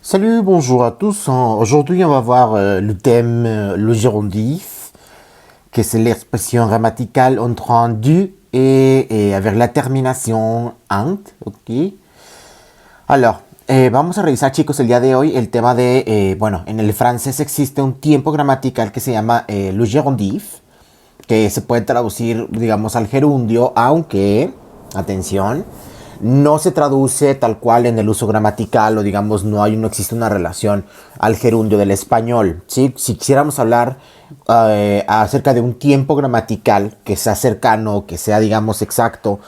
Salut, bonjour à tous. Aujourd'hui, on va voir le thème, le gérondif, que c'est l'expression grammaticale entre du et avec la terminación ant, ¿ok? Alors, vamos a revisar, chicos, el día de hoy el tema de, bueno, en el francés existe un tiempo gramatical que se llama le gérondif, que se puede traducir, digamos, al gerundio, aunque, atención, no se traduce tal cual en el uso gramatical o digamos no existe una relación al gerundio del español. ¿Sí? Si quisiéramos hablar acerca de un tiempo gramatical que sea cercano, que sea digamos exacto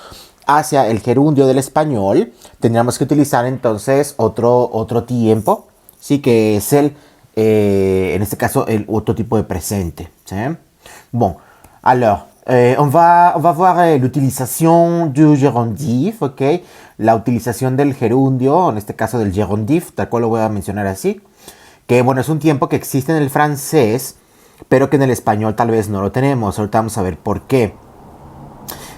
hacia el gerundio del español, tendríamos que utilizar entonces otro tiempo, ¿sí? Que es en este caso, el otro tipo de presente. ¿Sí? Bon, alors, on va voir l'utilisation du gérondif, ¿ok? La utilización del gerundio, en este caso del gérondif, tal cual lo voy a mencionar así. Que bueno, es un tiempo que existe en el francés, pero que en el español tal vez no lo tenemos. Ahorita vamos a ver por qué.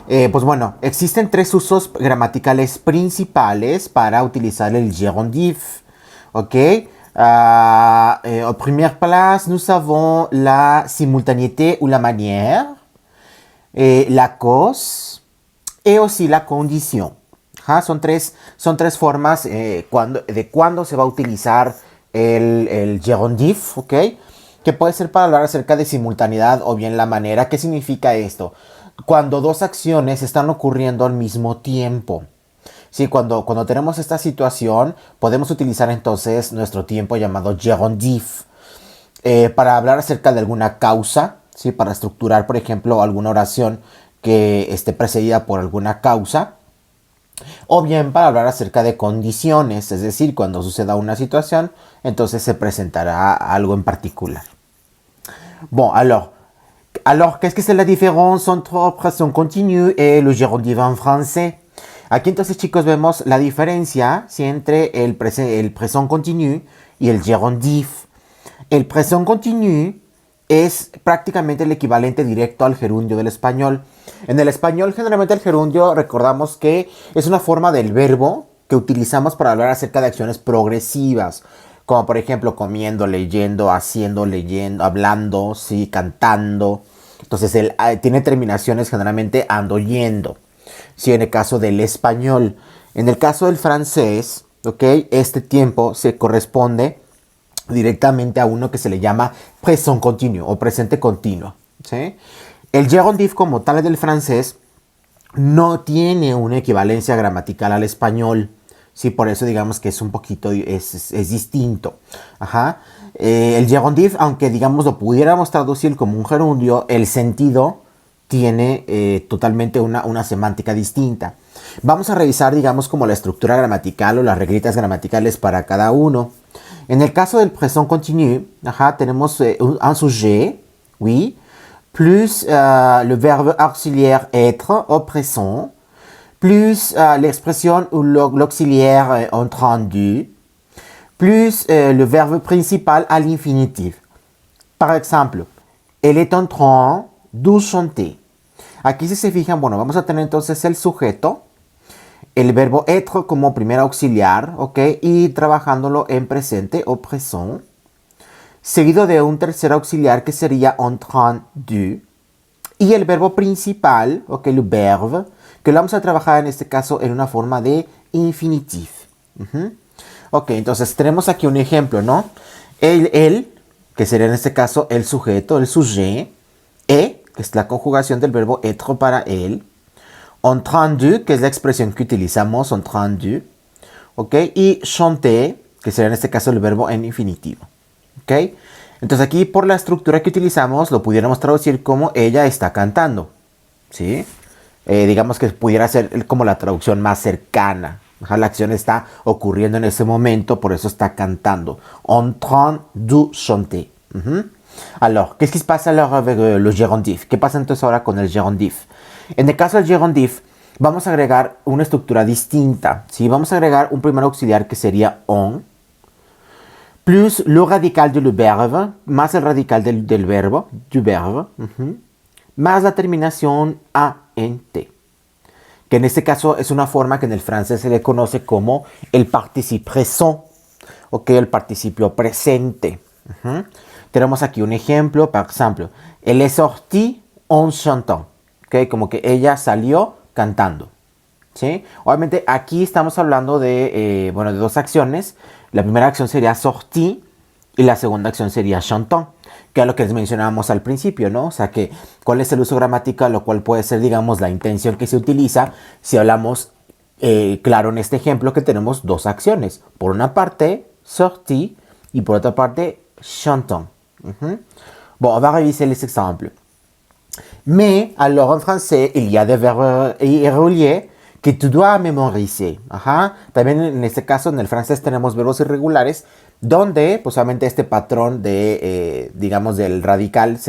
Pues bueno, existen tres usos gramaticales principales para utilizar el gérondif, ¿ok? En première place, nous avons la simultanéité ou la manière, la cause y aussi la condición. ¿Ja? Son tres formas de cuándo se va a utilizar el gerondif, ¿ok? Que puede ser para hablar acerca de simultaneidad o bien la manera. ¿Qué significa esto? Cuando dos acciones están ocurriendo al mismo tiempo. Sí, cuando tenemos esta situación, podemos utilizar entonces nuestro tiempo llamado gerondif para hablar acerca de alguna causa, ¿sí? Para estructurar, por ejemplo, alguna oración que esté precedida por alguna causa. O bien para hablar acerca de condiciones, es decir, cuando suceda una situación, entonces se presentará algo en particular. Bon, alors qu'est-ce que c'est la différence entre présent continu et le gérondif en français? Aquí entonces, chicos, vemos la diferencia, ¿sí? Entre el présent continu y el gerondif. El présent continu es prácticamente el equivalente directo al gerundio del español. En el español, generalmente el gerundio, recordamos que es una forma del verbo que utilizamos para hablar acerca de acciones progresivas, como por ejemplo comiendo, leyendo, haciendo, leyendo, hablando, sí, cantando. Entonces él tiene terminaciones generalmente ando, yendo. Sí, en el caso del español. En el caso del francés, ¿ok? Este tiempo se corresponde directamente a uno que se le llama présent continu o presente continuo. ¿Sí? El gerondif como tal del francés no tiene una equivalencia gramatical al español. Sí, por eso digamos que es un poquito, es distinto. Ajá. El gerondif, aunque digamos lo pudiéramos traducir como un gerundio, el sentido tiene totalmente una semántica distinta. Vamos a revisar, digamos, como la estructura gramatical o las reglitas gramaticales para cada uno. En el caso del présent continu, ajá, tenemos un sujet, oui, plus le verbe auxiliaire être au présent, plus l'expression ou l'auxiliaire entendu, plus le verbe principal à l'infinitif. Par exemple, elle est en train de chanter. Aquí si se fijan, bueno, vamos a tener entonces el sujeto, el verbo être como primer auxiliar, ¿ok? Y trabajándolo en presente o présent, seguido de un tercer auxiliar que sería en train de, y el verbo principal, ¿ok? El verbe, que lo vamos a trabajar en este caso en una forma de infinitif. Ok, entonces tenemos aquí un ejemplo, ¿no? El, que sería en este caso el sujeto, el sujet, que es la conjugación del verbo être para él, en train de, que es la expresión que utilizamos, en train de, ¿ok? Y chanter, que sería en este caso el verbo en infinitivo, ¿ok? Entonces aquí por la estructura que utilizamos lo pudiéramos traducir como ella está cantando, ¿sí? Digamos que pudiera ser como la traducción más cercana. La acción está ocurriendo en ese momento, por eso está cantando. En train de chanter. Alors, qu'est-ce qui se passe alors avec le gérondif? ¿Qué pasa entonces ahora con el gérondif? En el caso del gérondif, vamos a agregar una estructura distinta. ¿Sí? Vamos a agregar un primer auxiliar que sería on, plus le radical del verbe, más el radical del verbo, du verbe, más la terminación ant, que en este caso es una forma que en el francés se le conoce como el participe présent ok, el participio presente. Tenemos aquí un ejemplo, por ejemplo, elle est sortie en chantant, ok, como que ella salió cantando. ¿Sí? Obviamente aquí estamos hablando de, bueno, de dos acciones. La primera acción sería sortir y la segunda acción sería chantant, que es lo que les mencionábamos al principio, ¿no? O sea, que cuál es el uso gramatical, lo cual puede ser, digamos, la intención que se utiliza si hablamos, claro, en este ejemplo que tenemos dos acciones. Por una parte, sortir y por otra parte, chantant. Bon, on va réviser les exemples. Mais, alors en français, il y a des verbes irréguliers que tú dois memoriser. Ajá. También en este caso, en el francés tenemos verbos irregulares donde, pues obviamente este patrón de, digamos, del radical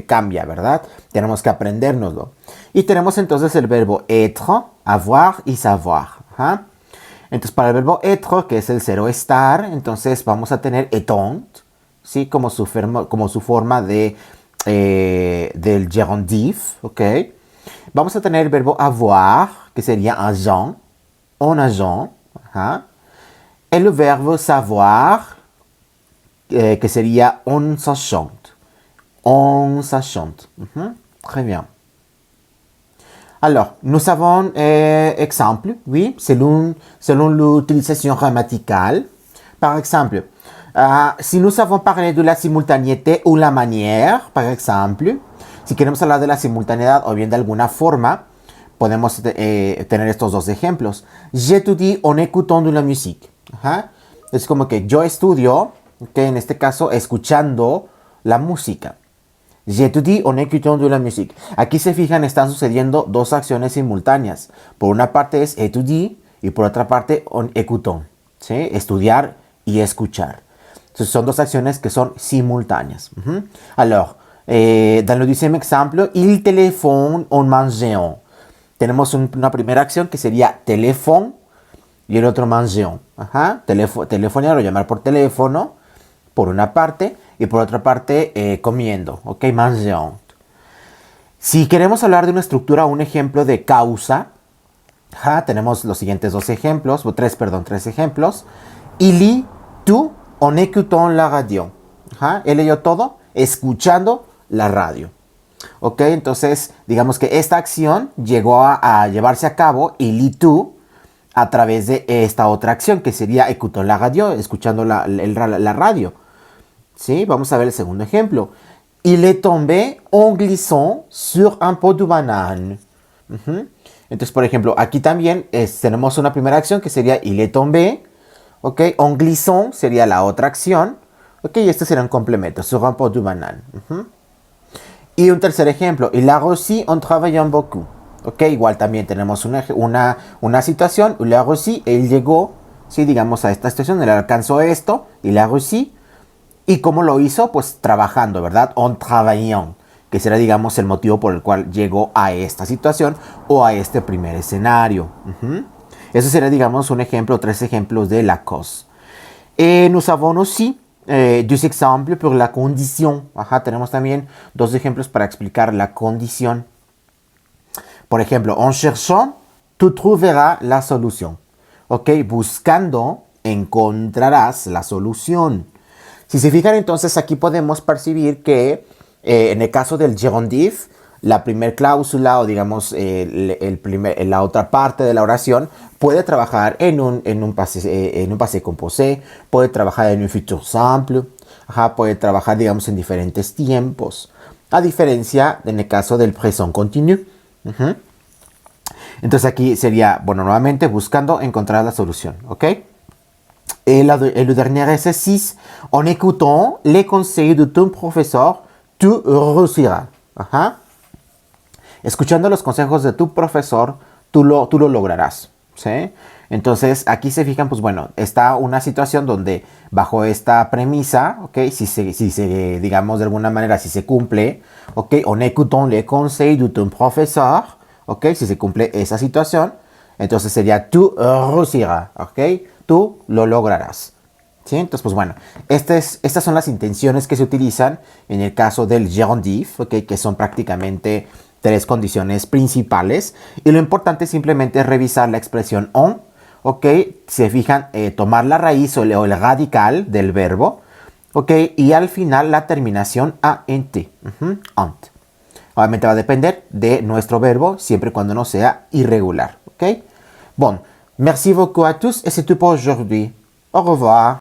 cambia, ¿verdad? Tenemos que aprendérnoslo. Y tenemos entonces el verbo être, avoir y savoir. Ajá. Entonces, para el verbo être, que es el cero estar, entonces vamos a tener étant, ¿sí? Como su forma de, del gerundif, ¿ok? Vamos a tener el verbo avoir, que sería agent, un agent, ajá. El verbo savoir, que sería on sachant, on sachant. Très bien. Alors, nous avons exemple, oui, selon l'utilisation grammaticale. Par exemple, si nous avons parlé de la simultanéité ou la manière, par exemple, si queremos hablar de la simultaneidad o bien de alguna forma, podemos tener estos dos ejemplos. J'étudie en écoutant de la musique. Ajá. Es como que yo estudio, okay, en este caso, escuchando la música. J'étudie en écoutant de la musique. Aquí se fijan, están sucediendo dos acciones simultáneas. Por una parte es étudier y por otra parte en écoutant. ¿Sí? Estudiar y escuchar. Entonces son dos acciones que son simultáneas. Alors, dans le deuxième exemple, il téléphone en mangeant. Tenemos una primera acción que sería teléfono y el otro mangeant. Ajá. Telefonear o llamar por teléfono, por una parte, y por otra parte, comiendo. Ok, mangeant. Si queremos hablar de una estructura, un ejemplo de causa, ajá, tenemos los siguientes tres ejemplos. Il lit tout en écoutant la radio. Ajá. Él leyó todo escuchando la radio. Ok, entonces digamos que esta acción llegó a llevarse a cabo, il lit tout, a través de esta otra acción que sería écoutant la radio, escuchando la radio. ¿Sí? Vamos a ver el segundo ejemplo. Il est tombé en glissant sur un pot de banane. Entonces, por ejemplo, aquí también tenemos una primera acción que sería il est tombé. Ok, en glissant sería la otra acción. Ok, y este será un complemento, sur un pot de banane. Y un tercer ejemplo, il a reçu en travaillant beaucoup. Ok, igual también tenemos una situación, il a reçu, él llegó, sí, digamos, a esta situación, él alcanzó esto, il a reçu. ¿Y cómo lo hizo? Pues trabajando, ¿verdad? En travaillant, que será, digamos, el motivo por el cual llegó a esta situación o a este primer escenario. Eso sería, digamos, un ejemplo, tres ejemplos de la cause. Nous avons aussi deux exemples pour la condition. Ajá, tenemos también dos ejemplos para explicar la condición. Por ejemplo, en cherchant, tu trouveras la solución. Ok, buscando, encontrarás la solución. Si se fijan, entonces aquí podemos percibir que en el caso del gerundif, la primer cláusula o digamos la otra parte de la oración puede trabajar en un passé composé, puede trabajar en un futur simple, ajá, puede trabajar, digamos, en diferentes tiempos, a diferencia en el caso del présent continu. Entonces aquí sería, bueno, nuevamente buscando encontrar la solución, ¿ok? Et le dernier exercice, en écoutant les conseils de ton professeur, tu réussiras. Ajá. Escuchando los consejos de tu profesor, tú lo lograrás. ¿Sí? Entonces, aquí se fijan, pues bueno, está una situación donde bajo esta premisa, ¿ok? Si se digamos de alguna manera, si se cumple, ¿ok? En écoutant les conseils de ton professeur, ¿ok? Si se cumple esa situación, entonces sería tu réussiras, ¿ok? Tú lo lograrás. ¿Sí? Entonces, pues bueno, estas son las intenciones que se utilizan en el caso del gerundif, ¿okay? Que son prácticamente tres condiciones principales. Y lo importante simplemente es revisar la expresión en, ok, se fijan, tomar la raíz o el radical del verbo, ok, y al final la terminación ant, ant. Obviamente va a depender de nuestro verbo, siempre y cuando no sea irregular, ok. Bon, merci beaucoup à tous et c'est tout pour aujourd'hui. Au revoir.